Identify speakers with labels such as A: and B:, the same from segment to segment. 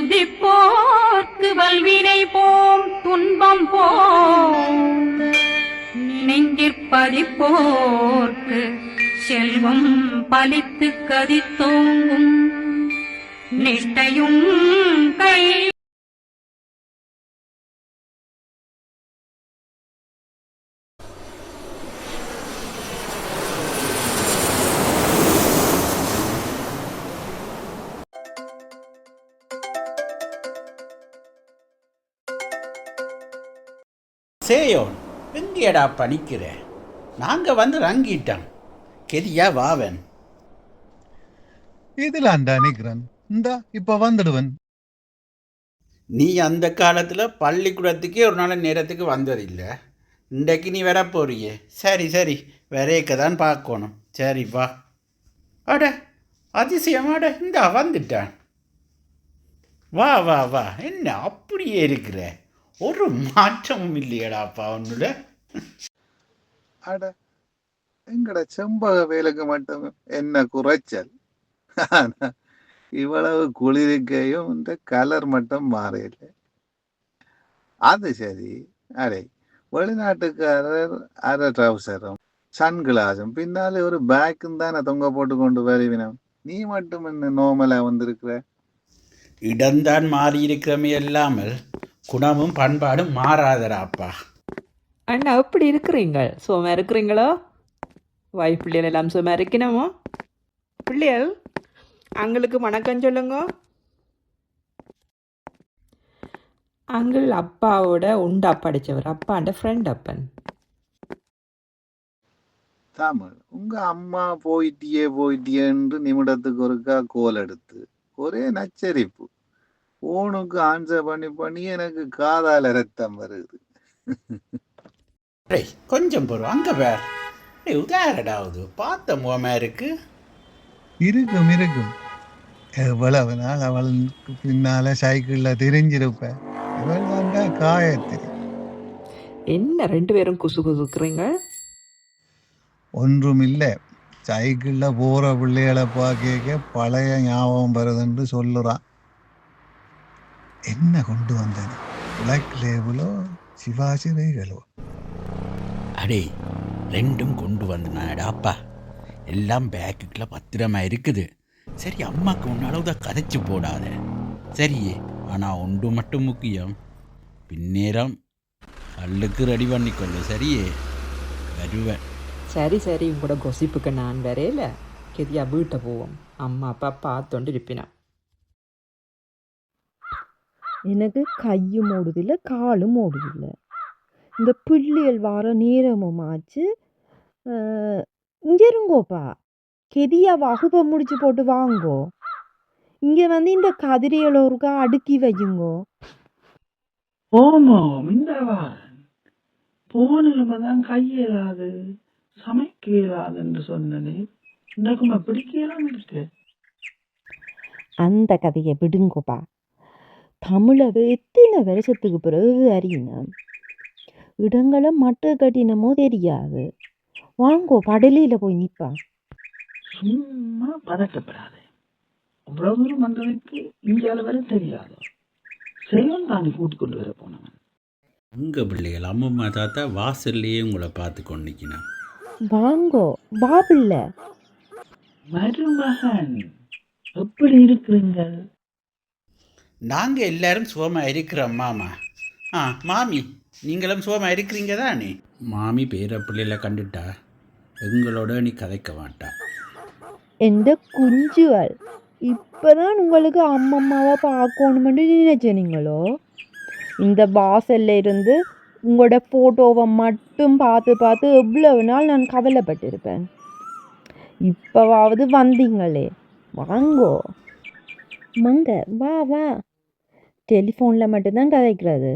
A: சிந்திப்போர்க்கு வல்வினை போம் துன்பம் போம் நெஞ்சிற்பதிப்போர்க்கு செல்வம் பலித்து கதித்தோங்கும் நிஷ்டையும் கை
B: சேயோன் எங்கேடா பணிக்கிற? நாங்கள் வந்து ரங்கிட்டோம். கெதியா வாவன்
C: இதிலாண்டா நிக்கிறன். இந்தா இப்ப வந்துடுவன்.
B: நீ அந்த காலத்தில் பள்ளிக்கூடத்துக்கே ஒரு நாள் நேரத்துக்கு வந்ததில்லை. இன்றைக்கு நீ வர போறியே. சரி சரி, வரையக்க தான் பார்க்கணும். சரி வா. அட அதிசயமாட, இந்தா வந்துட்டான். வா வா வா. என்ன அப்படியே இருக்கிற? ஒரு மாற்றமும் இல்லையடாப்பா உன்னோட.
C: அட எங்கட செம்பக வேலுக்கு மட்டும் என்ன குறைச்சல்? இவ்வளவு குளிர்க்கையும் இந்த கலர் மட்டும் மாறையில. அது சரி. அடே, வெளிநாட்டுக்காரர் அரை ட்ரௌசரும் சன்கிளாஸும் பின்னாலே ஒரு பேக்கும் தானே தொங்க போட்டு கொண்டு வருவினம். நீ மட்டும் என்ன நோமலா வந்திருக்கிற?
B: இடம்தான் மாறி இருக்கிறமே இல்லாமல் குணமும் பண்பாடும் மாறாதராப்பா.
D: அண்ணா எப்படி இருக்கிறீங்க? சும்மா இருக்கிறீங்களோ? வைஃப் பிள்ளைகள் எல்லாம் சும்மா இருக்கணுமோ? பிள்ளைகள் அங்களுக்கு வணக்கம் சொல்லுங்க. அங்கிள் அப்பாவோட உண்டா படித்தவர், அப்பாண்ட ஃப்ரெண்ட் அப்பன்.
C: தமிழ், உங்க அம்மா போயிட்டியேன்னு நிமிடத்துக்கு ஒருக்கா கோல் எடுத்து ஒரே நச்சரிப்பு. போனுக்கு ஆன்சர் பண்ணி பண்ணி எனக்கு காதால ரத்தம் வருது.
B: கொஞ்சம் போகிறோம் அங்கே வேற உதாரடாவது பார்த்த முகமா இருக்கு.
C: இருக்கும் இருக்கும். எவ்வளவு நாள் அவளுக்கு பின்னால சைக்கிள்ல தெரிஞ்சிருப்பேன். இவள் தாண்டா காயத்திரி.
D: என்ன ரெண்டு பேரும் குசு குசுக்குறீங்க?
C: ஒன்றும் இல்லை. சைக்கிள்ல போற பிள்ளைகளை பார்க்க பழைய ஞாபகம் வருதுன்னு சொல்லுறான். என்ன கொண்டு வந்தது? பிளாக் லேபிளோ சிவாசிரைகளோ?
B: அடே, ரெண்டும் கொண்டு வந்தனாடாப்பா. எல்லாம் பேக்குக்குள்ள பத்திரமா இருக்குது. சரி, அம்மாவுக்கு முன்னாலதான் கதைச்சு போடாத. சரியே, ஆனால் ஒன்று மட்டும் முக்கியம். பின்னேரம் கல்லுக்கு ரெடி பண்ணிக்கொள்ளு. சரியே, வருவேன்.
D: சரி சரி, உங்களோட கொசிப்புக்கு நான் வரையில. கெதியா வீட்டை போவோம். அம்மா அப்பா பார்த்துண்டு இருப்பினா.
E: எனக்கு கையும் ஓடுதில்லை காலும் ஓடுதில்லை. இந்த பிள்ளைகள் வார நேரமும் ஆச்சு. இங்கே இருங்கோப்பா, கெதியா வகுப்பை முடிச்சு போட்டு வாங்கோ. இங்கே வந்து இந்த கதிரியலோருக்கா அடுக்கி வையுங்கோ.
F: ஓமோ மிந்தவா போனிலம தான் கையேறாது சமைக்க இயலாதுன்னு சொன்னனே. இன்றைக்குமா பிடிக்கலாம் இருக்கு.
E: அந்த கதையை விடுங்கோப்பா. தமிழை எத்தனை வருஷத்துக்கு பிறகு அறியினோம். இடங்களை மட்டு கட்டினமோ தெரியாது. வாங்கோ, படலியில் போய் நிற்பா.
F: சும்மா பதட்டப்படாது. அவ்வளவு தூரம் வந்ததுக்கு இந்தியாவில் வர தெரியாது. செல்வம் தானே கூட்டி கொண்டு வர போனவன்.
B: உங்கள் பிள்ளைகள் அம்மம்மா தாத்தா வாசல்லையே உங்களை பார்த்து கொண்டிக்கணும்.
E: வாங்கோ பாபில்ல.
F: மருமகன் எப்படி இருக்கிறீங்க?
B: நாங்கள் எல்லாரும் சுகமாக இருக்கிறோம் மாமா. மாமி, நீங்களும் சுகமாக இருக்கிறீங்க தானே? மாமி பேர பிள்ளைகளை கண்டுட்டா எங்களோட நீ கதைக்க மாட்டா.
E: எந்த குஞ்சுகள் இப்போதான் உங்களுக்கு அம்மம்மாவை பார்க்கணுமென்று நினைச்சீங்களோ? இந்த வாசல்ல இருந்து உங்களோட ஃபோட்டோவை மட்டும் பார்த்து பார்த்து எவ்வளவு நாள் நான் கவலைப்பட்டிருப்பேன். இப்போவாவது வந்தீங்களே, வாங்கோ. மங்க வா வா. டெலிஃபோனில் மட்டும்தான் கதைக்கிறது.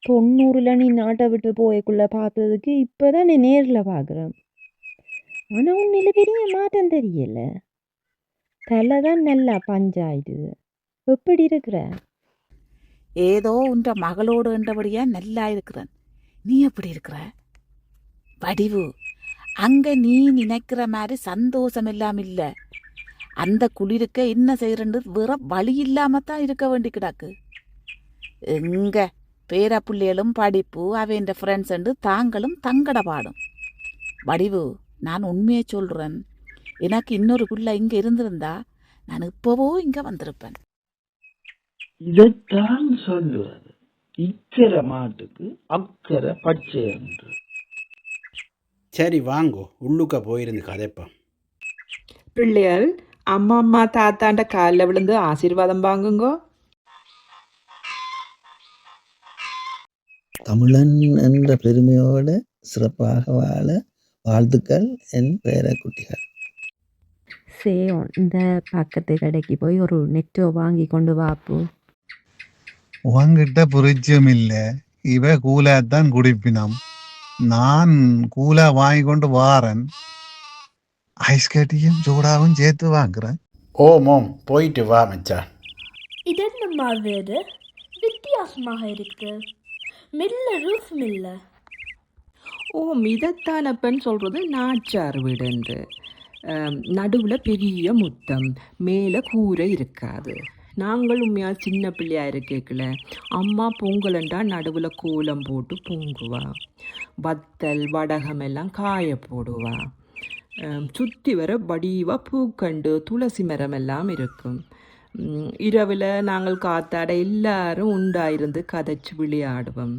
E: 90 நீ நாட்டை விட்டு போயக்குள்ளே பார்த்ததுக்கு இப்போ தான் நீ நேரில் பார்க்குறேன். ஆனால் உன்னில பெரிய மாற்றம் தெரியல. தலை தான் நல்லா பஞ்சாயிடுது. எப்படி இருக்கிற?
G: ஏதோ உன்ற மகளோடு என்றபடியா நல்லா இருக்கிறேன். நீ எப்படி இருக்கிற? வடிவு, அங்க நீ நினைக்கிற மாதிரி சந்தோஷம் எல்லாம் இல்லை. அந்த குளிருக்க என்ன செய்யறன்னு வேற வழி இல்லாம தான் இருக்க வேண்டி கிடக்கு. எங்க பேர பிள்ளைகளும் படிப்பு அவைன்ற ஃப்ரெண்ட்ஸ் தாங்களும் தங்கட பாடும். வடிவு, நான் உண்மையை சொல்றேன். எனக்கு இன்னொரு புள்ள இங்க இருந்திருந்தா நான் இப்பவோ இங்க வந்திருப்பேன்.
F: இதைத்தான் சொல்லுவது, இக்கரை மாட்டுக்கு அக்கறை பச்சை என்று.
B: சரி வாங்கோ, உள்ளுக்க போயிருந்து கதைப்போம்.
D: பிள்ளைகள் அம்மா அம்மா தாத்தாண்ட காலில் விழுந்து ஆசீர்வாதம் வாங்குங்கோ.
H: தமிழன் என்ற பெருமையோடு சிறப்பாக வாழ வாழ்த்துக்கள் என் பேரக்குட்டிகள்.
E: சேயோன் இந்த பக்கத்து கடைக்கு போய் ஒரு நெட்டோ வாங்கி கொண்டு வாப்பு.
C: உங்ககிட்ட புரிச்சம் இல்லை, இவ கூலாத்தான் குடிப்பினம். நான் கூலா வாங்கி கொண்டு வாரன், ஐஸ் கட்டியும் சூடாவும் சேர்த்து வாங்குறேன்.
B: ஓமோம், போயிட்டு வா மச்சான்.
I: இதென்னம்மா வீடு வித்தியாசமாக இருக்கு. மில்ல ரூஃப் மில்ல.
D: ஓ, மிதத்தானப்பன் சொல்கிறது நாச்சார் வீடுன்று. நடுவில் பெரிய முத்தம், மேலே கூரை இருக்காது. நாங்கள் உண்மையாக சின்ன பிள்ளையா இருக்கேக்கல அம்மா பொங்கலண்டா நடுவில் கோலம் போட்டு பொங்குவா. வத்தல் வடகம் எல்லாம் காய போடுவா. சுற்றி வர வடிவாக பூக்கண்டு துளசி மரம் எல்லாம் இருக்கும். இரவில் நாங்கள் காத்தாட எல்லாரும் உண்டாயிருந்து கதைச்சு விளையாடுவோம்.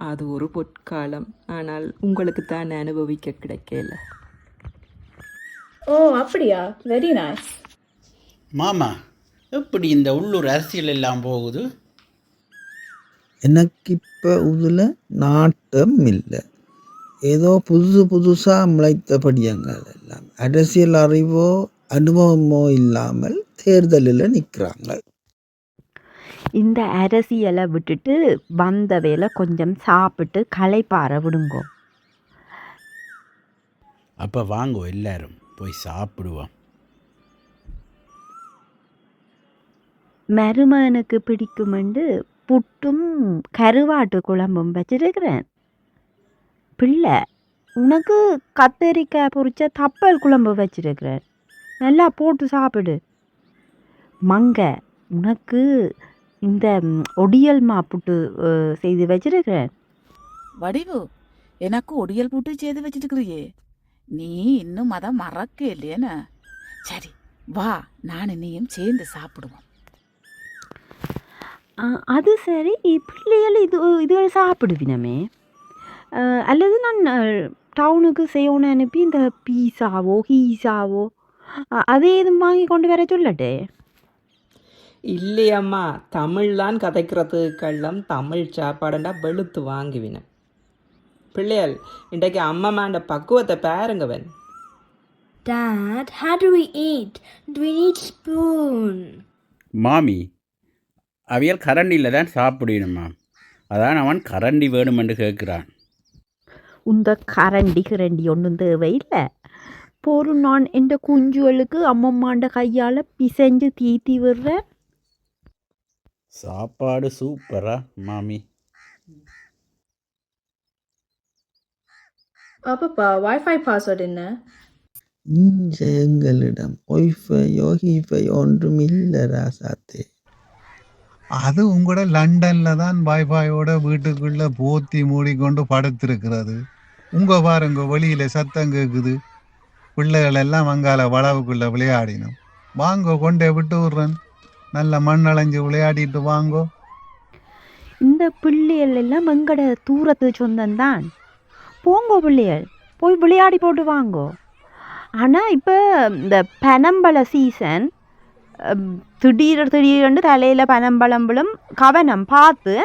D: அது ஒரு பொற்காலம். ஆனால் உங்களுக்கு தான் அனுபவிக்க கிடைக்கல.
I: ஓ அப்படியா, வெரி நைஸ்.
B: மாமா, எப்படி இந்த உள்ளூர் அரசியல் எல்லாம் போகுது?
H: எனக்கு இப்போ இதில் நாட்டம் இல்லை. ஏதோ புதுசாக முளைத்தபடியாங்க. எல்லாம் அரசியல் அறிவோ அனுபவமோ இல்லாமல் தேர்தலில் நிற்கிறாங்க.
E: இந்த அரசியலை விட்டுட்டு வந்த வேலை கொஞ்சம் சாப்பிட்டு களைப்பாற விடுங்கோ.
B: அப்போ வாங்கோ, எல்லாரும் போய் சாப்பிடுவோம்.
E: மருமகனுக்கு பிடிக்குமெண்டு புட்டும் கருவாட்டு குழம்பும் வச்சிருக்கிறேன். பிள்ளை, உனக்கு கத்தரிக்காய் பொரிச்ச தப்பல் குழம்பு வச்சிருக்கிறேன். நல்லா போட்டு சாப்பிடு. மங்க, உனக்கு இந்த ஒடியல் மாப்புட்டு செய்து வச்சிருக்கிறேன்.
G: வடிவு, எனக்கு ஒடியல் போட்டு செய்து வச்சிருக்கிறியே, நீ இன்னும் அதை மறக்க இல்லையேன்னு. சரி வா, நான் நீயும் சேர்ந்து சாப்பிடுவோம்.
E: அது சரி, பிள்ளைகள் இதுகள் சாப்பிடுவினமே. அல்லது நான் டவுனுக்கு செய்யணும்னு அனுப்பி இந்த பீஸாவோ ஹீஸாவோ அதே எதுவும் வாங்கி கொண்டு வர சொல்லட்டே.
D: இல்லையம்மா, தமிழ்லாம் கதைக்கிறதுக்கெல்லாம் தமிழ் சாப்பாடுண்டா வெளுத்து வாங்குவினேன். பிள்ளைகள், இன்றைக்கு அம்மாண்ட பக்குவத்தை பாருங்கவன்.
I: Dad, how do we eat? Do we need spoon?
B: மாமி, அவியல் கரண்டியில் தான் சாப்பிடணுமா? அதான் அவன் கரண்டி வேணுமென்று கேட்குறான்.
E: உந்த கரண்டி ஒன்றும் தேவையில்லை. போரு நான் எந்த குஞ்சுகளுக்கு அம்மம்மாண்ட கையால் பிசைஞ்சு தீத்தி விடுறேன்.
B: சாப்பாடு சூப்பரா மாமி?
I: அப்பப்பா, வைஃபை பாஸ்வேர்ட் என்ன?
H: எங்களிடம் ஒய்ஃபையோ ஹீஃபையோ ஒன்றும் இல்லை ராசாத்தே.
C: அது உங்களோட லண்டன்ல தான் வைஃபையோட வீட்டுக்குள்ள போத்தி மூடிக்கொண்டு படுத்திருக்கிறது. உங்க பாருங்க, வெளியில சத்தம் கேக்குது. பிள்ளைகள் எல்லாம் அங்கால வளவுக்குள்ள விளையாடினோம். வாங்கோ, கொண்டே விட்டு விடுறேன். நல்ல மண்ணளைஞ்சு விளையாடிட்டு வாங்கோ.
E: இந்த பிள்ளைகள் எல்லாம் எங்கட தூரத்து சொந்தம்தான். போங்கோ பிள்ளைகள், போய் விளையாடி போட்டு வாங்கோ. ஆனால் இப்போ இந்த பனம்பழ சீசன், திடீர்னு தலையில் பனம்பழம்பளும் கவனம் பார்த்து.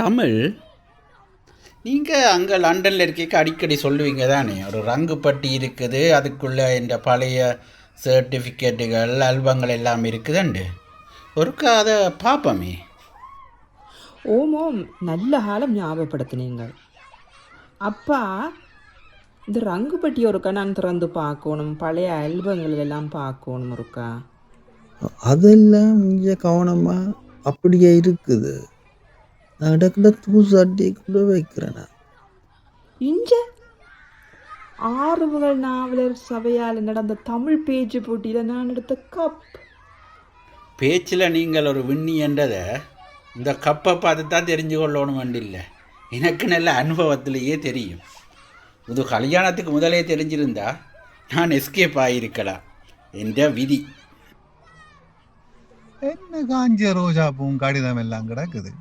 B: தமிழ், நீங்கள் அங்கே லண்டனில் இருக்க அடிக்கடி சொல்லுவீங்க தானே, ஒரு ரங்கு பட்டி இருக்குது, அதுக்குள்ளே இந்த பழைய சர்டிஃபிகேட்டுகள் அல்பங்கள் எல்லாம் இருக்குதுண்டு. ஒருக்கா அதை பார்ப்போமே.
D: ஓமோம், நல்ல காலம் ஞாபகப்படுத்தினீங்கள். அப்பா, இந்த ரங்குப்பட்டி ஒருக்கா நான் திறந்து பார்க்கணும், பழைய ஆல்பங்கள் எல்லாம் பார்க்கணும் ஒருக்கா.
H: அதெல்லாம் இங்கே கவனமாக அப்படியே இருக்குது. நான் இடத்துல தூசாட்டி கூட வைக்கிறேன்.
D: இஞ்ச ஆறுமுகல் நாவலர் சபையால் நடந்த தமிழ் பேச்சு போட்டியில் நான் எடுத்த கப்.
B: பேச்சில் நீங்கள் ஒரு விண்ணி என்றதை இந்த கப்பை பார்த்து தான் தெரிஞ்சு கொள்ளணும் வேண்டில்லை. எனக்கு நல்ல அனுபவத்திலேயே தெரியும். இது கல்யாணத்துக்கு முதலே தெரிஞ்சிருந்தா நான் எஸ்கேப் ஆகியிருக்கலாம். என்ற விதி.
C: என்ன காஞ்ச ரோஜா பூவும் கடிதம் எல்லாம் கிடக்குது.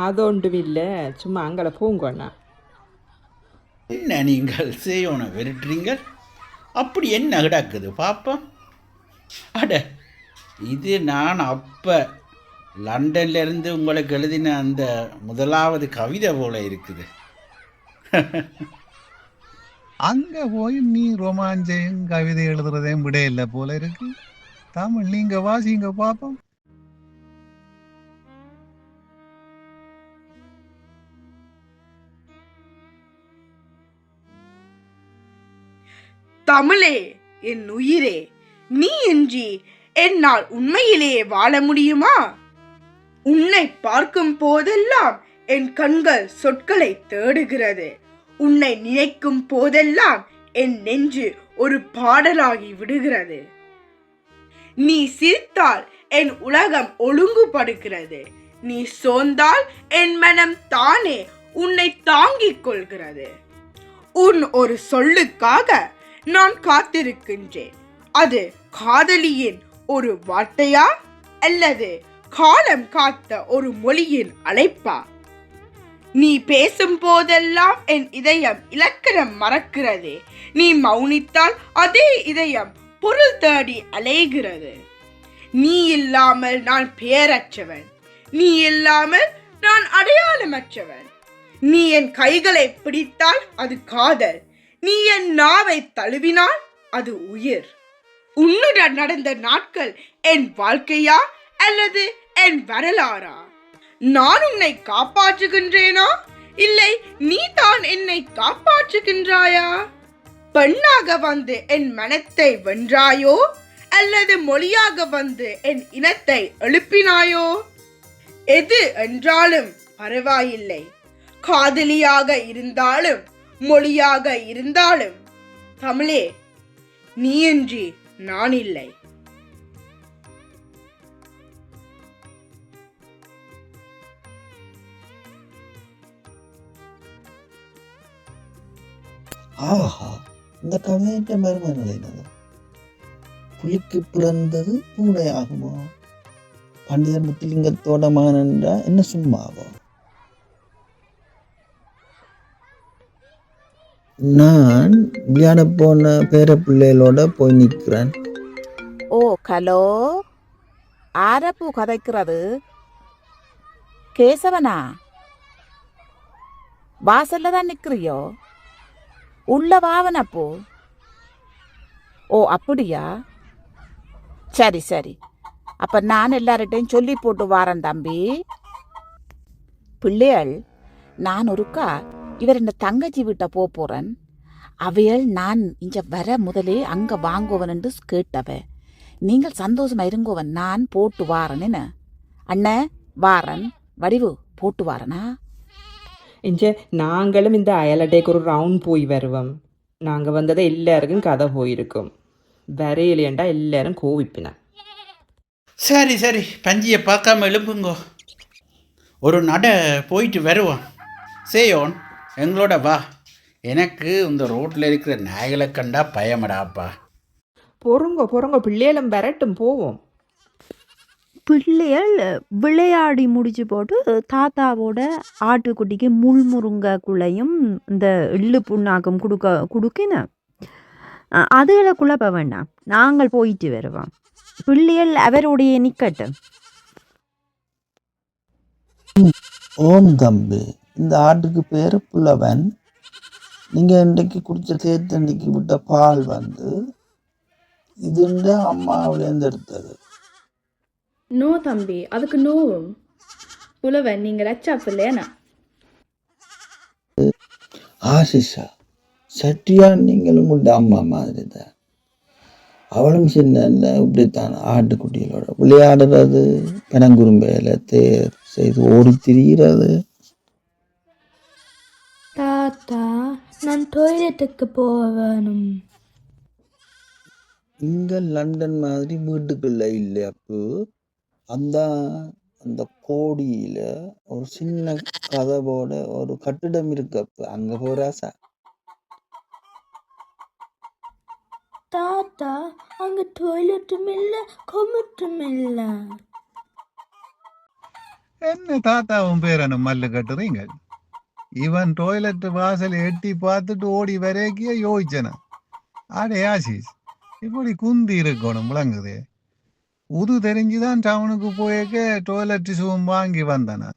D: அதொன்றும் இல்லை, சும்மா அங்கே போங்கண்ணா.
B: என்ன நீங்கள் செய்யணும் விரட்டுறீங்கள்? அப்படி என்ன கிடக்குது பாப்பா? அட, இது நான் அப்போ லண்டன்லேருந்து உங்களுக்கு எழுதின அந்த முதலாவது கவிதை போல இருக்குது.
C: அங்க போய் நீ ரொமாஞ்சையும் கவிதை எழுதுறதையும் விட இல்லை போல இருக்கு. தமிழ் நீங்க வாசிங்க பாப்போம்.
J: தமிழே என் உயிரே, நீ இன்றி என்னால் உண்மையிலேயே வாழ முடியுமா? உன்னை பார்க்கும் போதெல்லாம் என் கண்கள் சொற்களை தேடுகிறது. உன்னை நினைக்கும் போதெல்லாம் என் நெஞ்சு ஒரு பாடலாகி விடுகிறது. நீ சிரித்தால் என் உலகம் ஒழுங்குபடுகிறது. நீ சோர்ந்தால் என் மனம் தானே உன்னை தாங்கிக் கொள்கிறது. உன் ஒரு சொல்லுக்காக நான் காத்திருக்கின்றேன். அது காதலியின் ஒரு வார்த்தையா அல்லது காலம் காத்த ஒரு மொழியின் அழைப்பா? நீ பேசும் போதெல்லாம் என் இதயம் இலக்கணம் மறக்கிறது. நீ மௌனித்தால் அதே இதயம் பொருள் தேடி அலைகிறது. நீ இல்லாமல் நான் பெயரற்றவன். நீ இல்லாமல் நான் அடையாளமற்றவன். நீ என் கைகளை பிடித்தால் அது காதல். நீ என் நாவை தழுவினால் அது உயிர். உன்னுடன் நடந்த நாட்கள் என் வாழ்க்கையா அல்லது என் வரலாறா? நான் உன்னை காப்பாற்றுகின்றேனா இல்லை நீ தான் என்னை காப்பாற்றுகின்றாயா? பெண்ணாக வந்து என் மனத்தை வென்றாயோ அல்லது மொழியாக வந்து என் இனத்தை எழுப்பினாயோ? எது என்றாலும் பரவாயில்லை. காதலியாக இருந்தாலும் மொழியாக இருந்தாலும் தமிழே, நீயின்றி நான் இல்லை.
H: ஆஹா, இந்த கவிதை மரும நிலைனது. புலிக்கு பிறந்தது பூனை ஆகுமா? பண்டிதர் முத்துலிங்கத்தோட மகன் என்றா என்ன சும்மாவா? நான் விளையாட போன பேர பிள்ளைகளோட போய் நிற்கிறேன்.
G: ஓ ஹலோ, ஆரப்பூ கதைக்கிறது? கேசவனா? வாசல்ல தான் நிற்கிறியோ? உள்ள வாவனப்போ? ஓ அப்படியா? சரி சரி, அப்ப நான் எல்லார்ட்டையும் சொல்லி போட்டு வாரேன் தம்பி. பிள்ளைகள், நான் ஒருக்கா இவர் இந்த தங்கச்சி வீட்டை போறேன். அவையல் நான் இங்க வர முதலே அங்க வாங்குவன் என்று கேட்டவ. நீங்கள் சந்தோஷமா இருங்கோவன், நான் போட்டு வாரன். என்ன அண்ணே, வாரன். வடிவு போட்டு வாரனா?
D: இங்கே நாங்களும் இந்த அயலட்டைக்கு ஒரு ரவுண்ட் போய் வருவோம். நாங்கள் வந்ததை எல்லாருக்கும் கதை போயிருக்கும். வரையிலேண்டா எல்லாரும் கோவிப்பினேன்.
B: சரி சரி, பஞ்சியை பார்க்காம எழுப்புங்கோ. ஒரு நட போயிட்டு வருவோம். சேயோன், எங்களோட வா. எனக்கு இந்த ரோட்டில் இருக்கிற நாய்களை கண்டா பயமடாப்பா.
D: பொறுங்க பிள்ளைகளும் வரட்டும், போவோம்.
E: பிள்ளைகள் விளையாடி முடிச்சு போட்டு தாத்தாவோட ஆட்டுக்குட்டிக்கு முள்முருங்கைக்குள்ளையும் இந்த எள்ளு புண்ணாக்கும் கொடுக்கின. அதுகளை குழப்ப வேண்டாம், நாங்கள் போயிட்டு வருவோம். பிள்ளைகள் அவருடைய நிக்கட்டும்.
H: ஓம் தம்பி, இந்த ஆட்டுக்கு பேரு புலவன். நீங்க இன்றைக்கு குடிச்ச தேத்தண்ணிக்கு விட்ட பால் வந்து இதுண்ட அம்மாவிலேருந்து எடுத்தது.
I: நோ தம்பி, அதுக்கு நோவும். புலவன் நீங்கள் அச்சா பிள்ளையனா?
H: ஆசிஷா, சட்டியா நீங்கள் உங்கள்ட அம்மா மாதிரி தான். அவளும் சின்ன இப்படித்தான் ஆட்டுக்குட்டிகளோட விளையாடுறது, பனங்குறும்பையில தேர் செய்து ஓடி திரிகிறது.
I: தாத்தா, நான் டாய்லெட்டுக்கு போக வேணும்.
H: இங்க லண்டன் மாதிரி வீட்டுக்குள்ள இல்லை அப்பு. அந்த அந்த கோடியில ஒரு சின்ன கதவோட ஒரு கட்டிடம் இருக்கு அப்பு. அங்க போறாசா?
I: தாத்தா, அங்க டாய்லெட்டும் இல்லை, கொமட்டும் இல்லை.
C: என்ன தாத்தாவும் பேரனும் மல்லு கட்டுறீங்க? இவன் டாய்லெட் வாசல் எட்டி பார்த்துட்டு ஓடி வரைக்கிய யோசிச்சன. அடே ஆசிஸ், இப்படி குந்தி இருக்கணும் விளங்குது. உது தெரிஞ்சுதான் டவுனுக்கு போயிருக்க டாய்லெட் ஷூவும் வாங்கி வந்தன.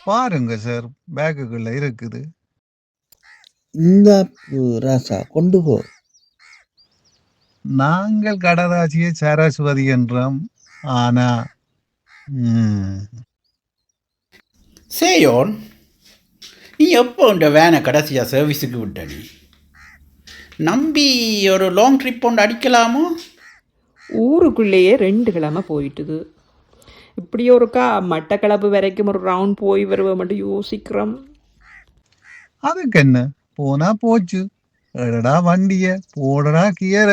C: பாருங்க சார், பேக்குக்குள்ள இருக்குது.
H: இந்த அப்பு ராசா கொண்டு போ.
C: நாங்கள் கடதாசிய சரஸ்வதி என்றோம். ஆனா
B: சேயோன், நீ எப்போ இந்த வேனை கடைசியாக சர்வீஸுக்கு விட்ட? நீ நம்பி ஒரு லாங் ட்ரிப் ஒன்று அடிக்கலாமோ?
D: ஊருக்குள்ளேயே 2 கிழமை போயிட்டுது. இப்படி ஒருக்கா மட்டக்களப்பு வரைக்கும் ஒரு ரவுண்ட் போய் வருவோம் மட்டும் யோசிக்கிறோம்.
C: அதுக்கு என்ன, போனா போச்சு. எடடா வண்டிய, போடடா கியர.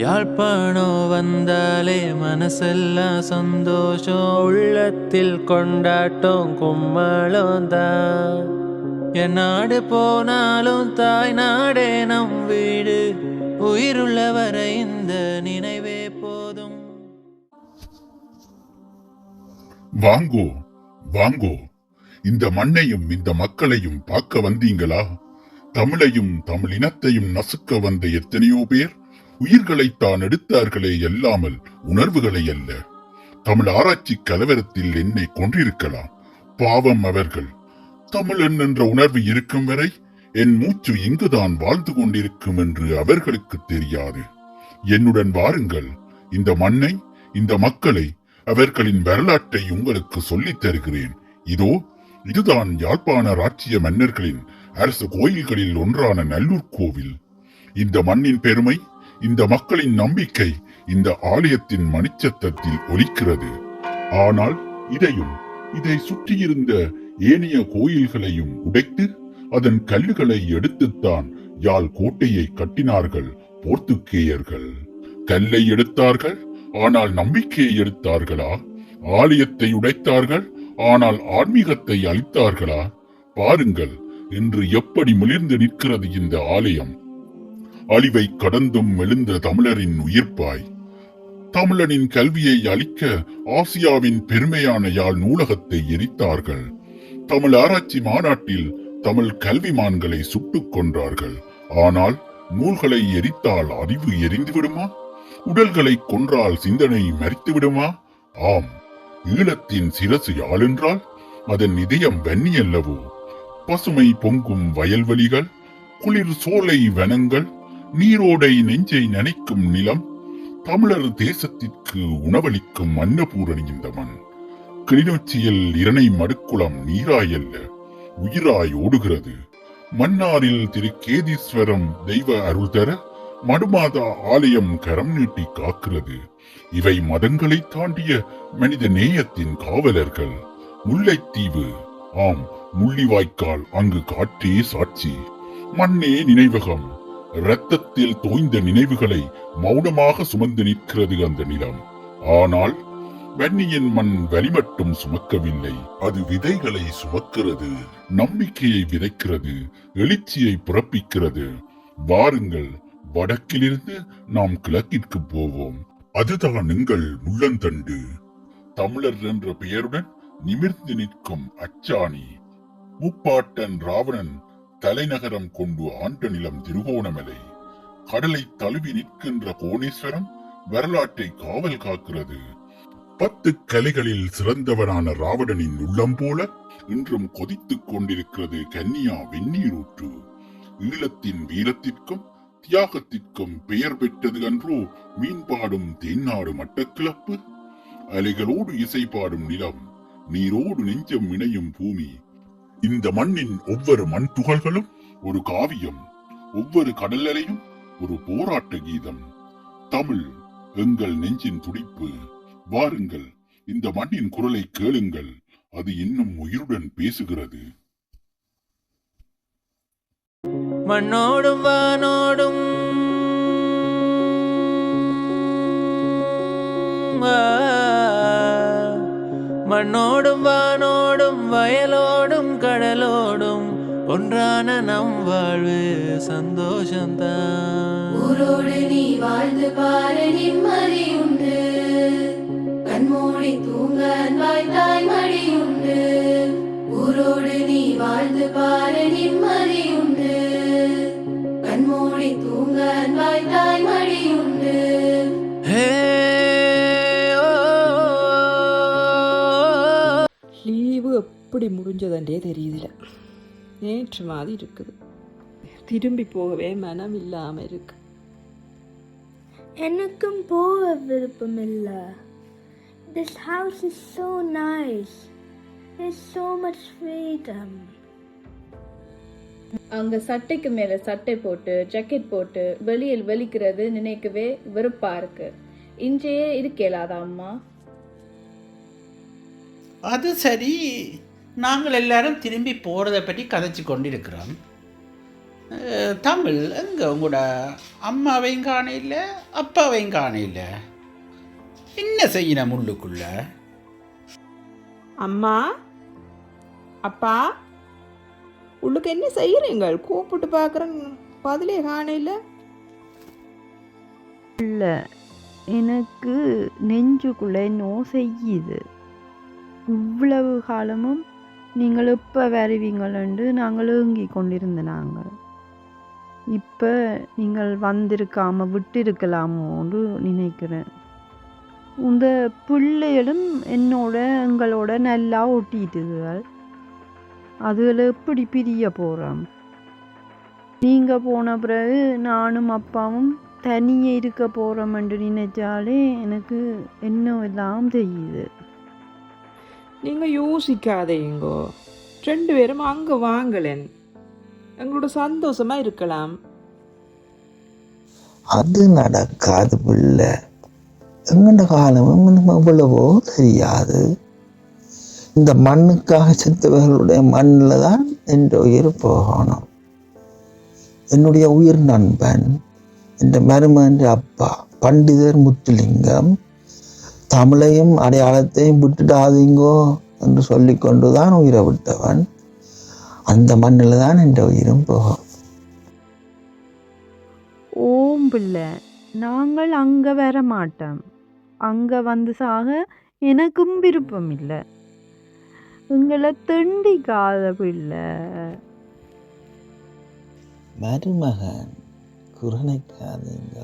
K: யாழ்ப்பாணோ வந்தாலே மனசெல்லாம் சந்தோஷம், உள்ளத்தில் கொண்டாட்டம் கும்மளம் தான். என் நாடு போனாலும் தாய் நாடே நம் வீடு, உயிருள்ளவரை இந்த நினைவே போதும்.
L: வாங்கோ வாங்கோ, இந்த மண்ணையும் இந்த மக்களையும் பார்க்க வந்தீங்களா? தமிழையும் தமிழ் இனத்தையும் நசுக்க வந்த எத்தனையோ பேர் உயிர்களைத்தான் எடுத்தார்களே, அல்லாமல் உணர்வுகளை அல்ல. தமிழ் ஆராய்ச்சி கலவரத்தில் என்னை கொன்றிருக்கலாம், பாவம் அவர்கள். தமிழன் என்ற உணர்வு இருக்கும் வரை என் மூச்சு இங்குதான் வாழ்ந்து கொண்டிருக்கும் என்று அவர்களுக்கு தெரியாது. என்னுடன் வாருங்கள், இந்த மண்ணை, இந்த மக்களை, அவர்களின் வரலாற்றை உங்களுக்கு சொல்லித் தருகிறேன். இதோ இதுதான் யாழ்ப்பாண ராச்சிய மன்னர்களின் அரசு கோயில்களில் ஒன்றான நல்லூர் கோவில். இந்த மண்ணின் பெருமை, இந்த மக்களின் நம்பிக்கை இந்த ஆலயத்தின் மணிச்சத்தத்தில் ஒலிக்கிறது. ஆனால் இதை சுற்றியிருந்த ஏனைய கோயில்களையும் உடைத்து அதன் கல்லுகளை எடுத்துத்தான் யாழ் கோட்டையை கட்டினார்கள் போர்த்துக்கேயர்கள். கல்லை எடுத்தார்கள், ஆனால் நம்பிக்கையை எடுத்தார்களா? ஆலயத்தை உடைத்தார்கள், ஆனால் ஆன்மீகத்தை அளித்தார்களா? பாருங்கள், இன்று எப்படி மிளிர்ந்து நிற்கிறது இந்த ஆலயம். அழிவை கடந்தும் எழுந்த தமிழரின் உயிர்ப்பாய். தமிழனின் கல்வியை அளிக்க ஆசியாவின் பெருமையான யாழ் நூலகத்தை எரித்தார்கள். தமிழ் ஆராய்ச்சி மாநாட்டில் தமிழ் கல்விமான்களை சுட்டுக் கொன்றார்கள். ஆனால் நூல்களை எரித்தால் அறிவு எரிந்து விடுமா? உடல்களை கொன்றால் சிந்தனை மரித்து விடுமா? ஆம், ஈழத்தின் சிரசு யாழ் என்றால் அதன் இதயம் வன்னி அல்லவோ? பசுமை பொங்கும் வயல்வெளிகள், குளிர் சோலை வனங்கள், நீரோடை நெஞ்சை நனைக்கும் நிலம், தமிழர் தேசத்திற்கு உணவளிக்கும் அன்னபூரணி இந்த மண். கிளிநொச்சியில் இரணை மடுக்குளம் நீராயல்ல, உயிராய் ஓடுகிறது. மன்னாரில் திரு கேதீஸ்வரம் தெய்வ அருள் தர மடுமாதா ஆலயம் கரம் நீட்டி காக்கிறது. இவை மதங்களை தாண்டிய மனித நேயத்தின் காவலர்கள். முல்லைத்தீவு, ஆம், முள்ளிவாய்க்கால், அங்கு காற்றே சாட்சி, மண்ணே நினைவகம். இரத்தத்தில் தோய்ந்த நினைவுகளை மௌனமாக சுமந்து நிற்கிறது அந்த நிலம். ஆனால் வன்னியின் மண் வலிமட்டும் சுமக்கவில்லை, அது விதைகளை சுமக்கிறது, நம்பிக்கையை விதைக்கிறது, எழுச்சியை பிறப்பிக்கிறது. வாருங்கள், வடக்கிலிருந்து நாம் கிழக்கிற்கு போவோம். அதுதான் எங்கள் முள்ளந்தண்டு. தமிழர் என்ற பெயருடன் நிமிர்ந்து நிற்கும் அச்சாணி. முப்பாட்டன் ராவணன் தலைநகரம் கொண்டு ஆண்ட நிலம் திருகோணமலை. கடலை தழுவி நிற்கின்ற கோணேஸ்வரம் வரலாற்றை காவல் காக்கிறது. 10 கலைகளில் சிறந்தவனான ராவணனின் உள்ளம் போல இன்றும் கொதித்துக் கொண்டிருக்கிறது கன்னியா வெந்நீரூற்று. ஈழத்தின் வீரத்திற்கும் தியாகத்திற்கும் பெயர் பெற்றது அன்றோ மீன்பாடும் தென்னாடு மட்டக்கிளப்பு. அலைகளோடு இசை பாடும் நிலம், நீரோடு நெஞ்சம் இணையும் பூமி. இந்த மண்ணின் ஒவ்வொரு மண் துகள்களும் ஒரு காவியம், ஒவ்வொரு கடலலையும் ஒரு போராட்ட கீதம். தமிழ் எங்கள் நெஞ்சின் துடிப்பு. வாருங்கள், இந்த மண்ணின் குரலை கேளுங்கள், அது இன்னும் உயிருடன் பேசுகிறது.
K: மண்ணோடும் வானோடும் மண்ணோடும் வானோடும் வயலோடும் கடலோடும் ஒன்றான நம் வாழ்வு சந்தோஷந்தான்.
M: ஊரோடு நீ வாழ்ந்து பாரு நிம்மதி உண்டு, கண்மூடி தூங்க அன்பாய் தாய்மடி உண்டு. ஊரோடு நீ வாழ்ந்து பாரு நிம்மதி உண்டு, கண்மூடி தூங்க அன்பாய் தாய்மடி உண்டு.
D: லீவு எப்படி முடிஞ்சதுன்றே தெரியுதில்ல. நேற்று மாதிரி இருக்குது. திரும்பி போகவே மனம் இல்லாமல் இருக்கு.
I: எனக்கும் போக விருப்பம் இல்லை. This house is so nice. There's so much freedom. அங்க சட்டைக்கு மேல சட்டை போட்டு ஜாக்கெட் போட்டு வெளியில் வெளிக்கிறது நினைக்கவே வெறுப்பா இருக்கு. இன்றையே இருக்கலாதா அம்மா?
B: அது சரி, நாங்கள் எல்லாரும் திரும்பி போகிறத பற்றி கதைச்சு கொண்டிருக்கிறோம். தமிழ் எங்கே உங்களோட அம்மாவையும் காணையில அப்பாவையும் காணையில, என்ன செய்யணும் உள்ளுக்குள்ள?
D: அம்மா அப்பா உள்ளுக்கு என்ன செய்கிறீங்கள்? கூப்பிட்டு பார்க்குறேன், பதிலே காணையில்.
E: இல்லை, எனக்கு நெஞ்சுக்குள்ளே நோ செய்யுது. இவ்வளவு காலமும் நீங்கள் எப்போ வருவீங்களன்று நாங்கள் ஏங்கி கொண்டிருந்த நாங்கள். இப்போ நீங்கள் வந்திருக்காமல் விட்டிருக்கலாமோன்னு நினைக்கிறேன். இந்த பிள்ளைகளும் எங்களோட நல்லா ஒட்டிட்டுகள். அதுகளை எப்படி பிரிய போகிறோம்? நீங்கள் போன பிறகு நானும் அப்பாவும் தனியே இருக்க போகிறோம்ன்று நினைச்சாலே எனக்கு என்ன எல்லாம் தெரியுது.
D: நீங்கள் யோசிக்காதீங்கோ, 2 பேரும் அங்கே வாங்கலேன், எங்களோட சந்தோஷமாக இருக்கலாம்.
H: அது நடக்காது பிள்ளை. எங்கண்ட காலமும் இன்னும் எவ்வளவோ தெரியாது. இந்த மண்ணுக்காக செத்தவர்களுடைய மண்ணில் தான் என் உயிர் போகணும். என்னுடைய உயிர் நண்பன், என் மருமகன் அப்பா பண்டிதர் முத்துலிங்கம் தமிழையும் அடையாளத்தையும் விட்டுடாதீங்கோ என்று சொல்லிக்கொண்டு தான் உயிரை விட்டவன். அந்த மண்ணில் தான் என் உயிரும் போகும்.
E: ஓம் பிள்ளை, நாங்கள் அங்கே வர மாட்டோம். அங்கே வந்து சாக எனக்கும் விருப்பம் இல்லை. எங்களை தண்டிக்காத பிள்ளை.
H: மருமகன் குரணைக்காதீங்க.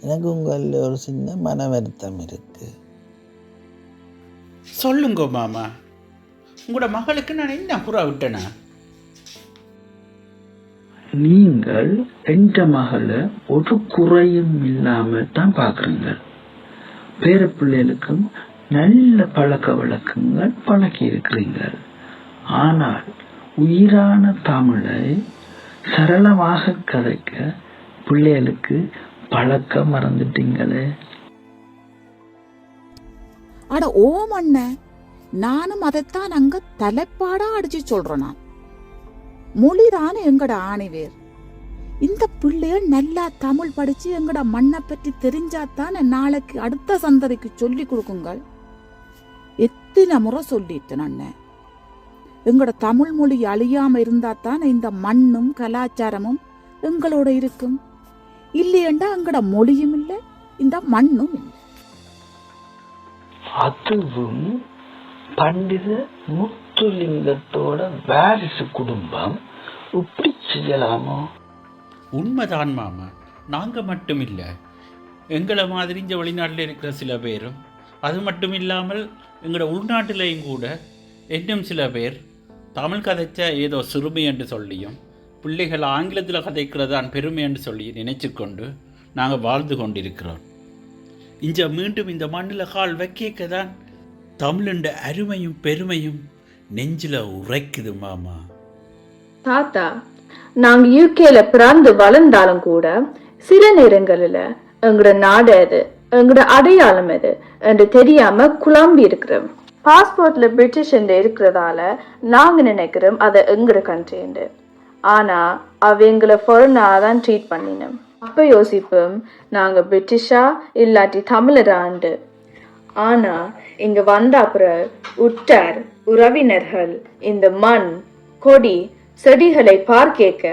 H: எனக்கு உங்களில் ஒரு சின்ன மன வருத்தம் இருக்கு.
B: சொல்லுங்க மாமா, உங்களோட மகளுக்கு நான் என்ன புறா விட்டேனா?
F: நீங்கள் என்ற மகளை ஒரு குறையும் இல்லாம தான் பாக்குறீங்க. பேர பிள்ளைகளுக்கும் நல்ல பழக்க வழக்கங்கள் பழக்கி இருக்கிறீங்க. ஆனால் உயிரான தமிழை சரளமாக கதைக்க பிள்ளைகளுக்கு பழக்க மறந்துட்டீங்களே.
G: அட ஓம் அண்ணன், நானும் அதைத்தான் அங்க தலைப்பாடா அடிச்சு சொல்றேன். நான் மொழிதான எங்கட ஆணிவேர். இந்த பிள்ளைய நல்லா தமிழ் படிச்சு எங்கட மண்ணை பற்றி தெரிஞ்சாத்தான நாளைக்கு அடுத்த சந்ததிக்கு சொல்லி கொடுக்குங்கள். எத்தனை முறை சொல்லிட்டேன் அண்ணன். எங்கட தமிழ் மொழி அழியாம இருந்தாத்தான் இந்த மண்ணும் கலாச்சாரமும் எங்களோட இருக்கும். இல்லையண்டா எங்கட மொழியும் இல்லை, இந்த மண்ணும் இல்லை.
F: அதுவும் பண்டித முத்துலிங்கத்தோட வாரிசு குடும்பம் இப்படி செய்யலாமோ?
B: உண்மைதான் மாமா, நாங்கள் மட்டும் இல்லை, எங்களை மாதிரி இந்த வெளிநாட்டில் இருக்கிற சில பேரும், அது மட்டும் இல்லாமல் எங்களோட உள்நாட்டிலையும் கூட இன்னும் சில பேர் தமிழ் கதைச்சா ஏதோ சிறுமை என்று சொல்லியும் பிள்ளைகள் ஆங்கிலத்தில் கதைக்கிறதான் பெருமை என்று சொல்லி நினைச்சு கொண்டு நாங்கள் வாழ்ந்து கொண்டிருக்கிறோம். இங்கே மீண்டும் இந்த மண்ணில் கால் வைக்க தான் தமிழுண்ட அருமையும் பெருமையும் நெஞ்சில் உரைக்குது மாமா.
I: தாத்தா, நாங்க யூகேல பிறந்து வளர்ந்தாலும் கூட சில நேரங்களில் எங்களோட நாடு எது, எங்களோட அடையாளம் எது என்று தெரியாம குழம்பி இருக்கிறோம். பாஸ்போர்ட்ல பிரிட்டிஷ் என்று இருக்கிறதால நாங்க நினைக்கிறோம் அதை எங்களோட கண்ட்ரி. ஆனா அவங்களை ஃபாரினா தான் ட்ரீட் பண்ணினோம். அப்ப யோசிப்போம் நாங்க பிரிட்டிஷா இல்லாட்டி தமிழராண்டு. ஆனா இங்க வந்த அப்புறம் உற்றார் உறவினர்கள் இந்த மண் கொடி செடிகளை பார்க்க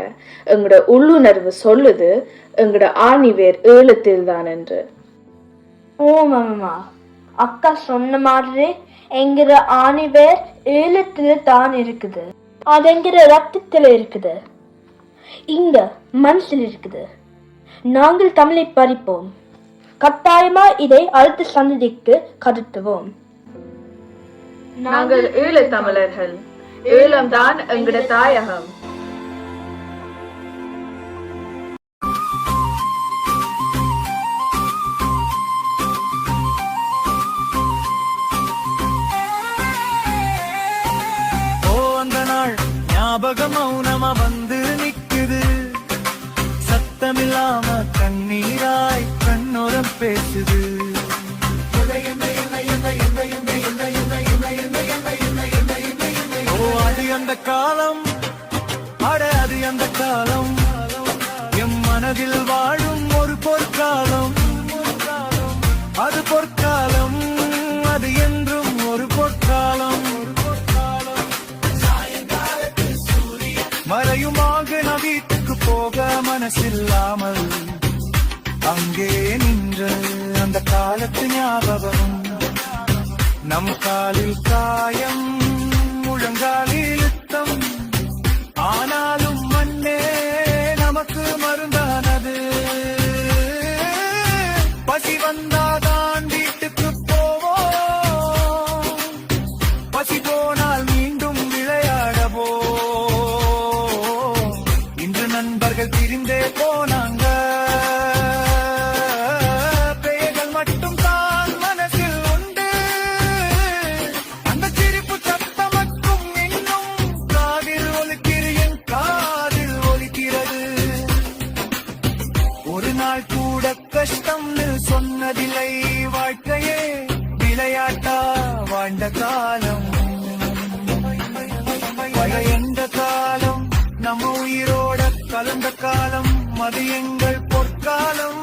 I: எங்களோட உள்ளுணர்வு சொல்லுது எங்களோட ஆணிவேர் ஈழத்தில் தான் என்று.
N: ஓமாமா, அக்கா சொன்ன மாதிரி எங்கிற ஆணிவேர் ஈழத்துல தான் இருக்குது. அது எங்கிற ரத்தத்துல இருக்குது, இங்க மனசில் இருக்குது. நாங்கள் தமிழை பறிப்போம், கட்டாயமா இதை அடுத்த சந்ததிக்கு கடத்துவோம்.
I: நாங்கள் ஈழ தமிழர்கள், ஈழம்தான் எங்களோட தாயகம்.
K: ஞாபகம் மௌனமா வந்து நிக்குது, சத்தமில்லாம கண்ணீராய் கண்ணோரம் பேசுது. ஓ அது அந்த காலம், அட அது அந்த காலம், எம் மனதில் வாழும் ஒரு பொற்காலம். அது பொற்காலம், அது என்றும் ஒரு பொற்காலம். மறையுமாக நான் வீட்டுக்கு போக மனசில்லாமல் அங்கே நின்ற அந்த காலத்து ஞாபகம். நம் காலில் காயம், முழங்காலில் யுத்தம், ஆனாலும் மண்ணே நமக்கு மருந்தானது. பசி வந்தாதான் வீட்டுக்கு போவோம், பசி போனால் மீண்டும் விளையாடவோ. நண்பர்கள் பிரிந்தே போனாங்க, பெயர்கள் மட்டும் தான் மனசில் உண்டு. அந்த சிரிப்பு சத்தமக்கும் இன்னும் காதில் ஒலிக்கிறது, என் காதில் ஒலிக்கிறது. ஒரு நாள் கூட கஷ்டம்னு சொன்னதில்லை, வாழ்க்கையே விளையாட்டா வாழ்ந்த காலம். என்ற காலம் நம்ம உயிரோட கலந்த காலம், அது எங்கள் பொற்காலம்.